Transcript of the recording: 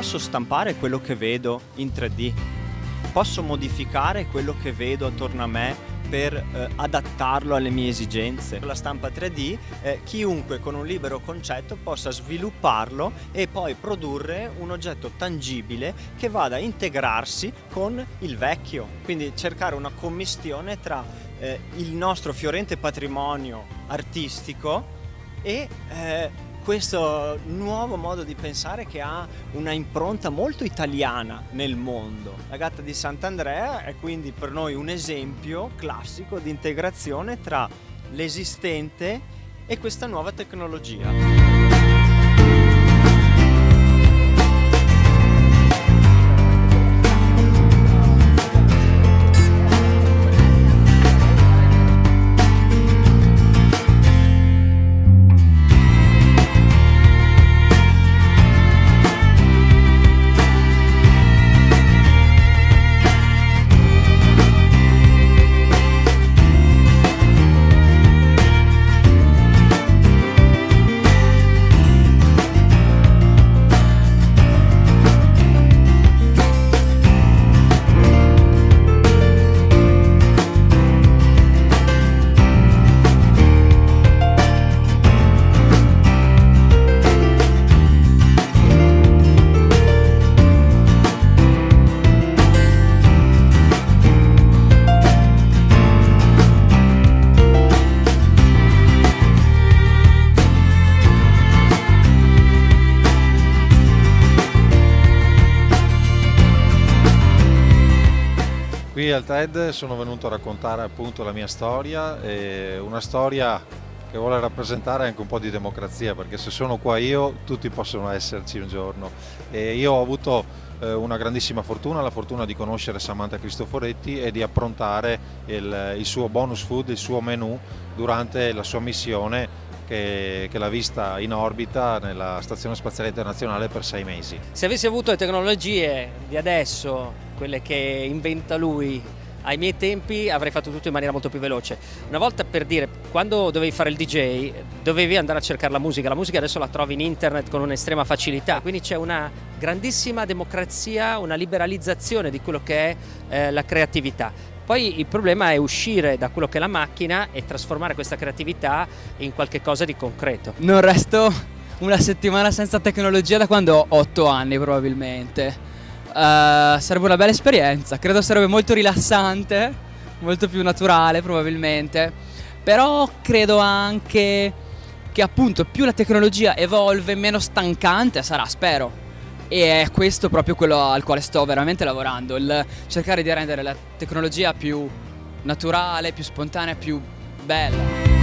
posso stampare quello che vedo in 3D, posso modificare quello che vedo attorno a me per adattarlo alle mie esigenze. Con la stampa 3D chiunque con un libero concetto possa svilupparlo e poi produrre un oggetto tangibile che vada a integrarsi con il vecchio, quindi cercare una commistione tra il nostro fiorente patrimonio artistico e questo nuovo modo di pensare che ha una impronta molto italiana nel mondo. La Gatta di Sant'Andrea è quindi per noi un esempio classico di integrazione tra l'esistente e questa nuova tecnologia. Qui al TED sono venuto a raccontare appunto la mia storia, una storia che vuole rappresentare anche un po' di democrazia, perché se sono qua io tutti possono esserci un giorno. E io ho avuto una grandissima fortuna, la fortuna di conoscere Samantha Cristoforetti e di approntare il suo bonus food, il suo menù durante la sua missione che l'ha vista in orbita nella Stazione Spaziale Internazionale per 6 mesi. Se avessi avuto le tecnologie di adesso, quelle che inventa lui, ai miei tempi avrei fatto tutto in maniera molto più veloce. Una volta, per dire, quando dovevi fare il DJ dovevi andare a cercare la musica adesso la trovi in internet con un'estrema facilità, quindi c'è una grandissima democrazia, una liberalizzazione di quello che è la creatività. Poi il problema è uscire da quello che è la macchina e trasformare questa creatività in qualche cosa di concreto. Non resto una settimana senza tecnologia da quando ho 8 anni probabilmente. Sarebbe una bella esperienza, credo sarebbe molto rilassante, molto più naturale probabilmente, però credo anche che appunto più la tecnologia evolve meno stancante sarà, spero. E è questo proprio quello al quale sto veramente lavorando, il cercare di rendere la tecnologia più naturale, più spontanea, più bella.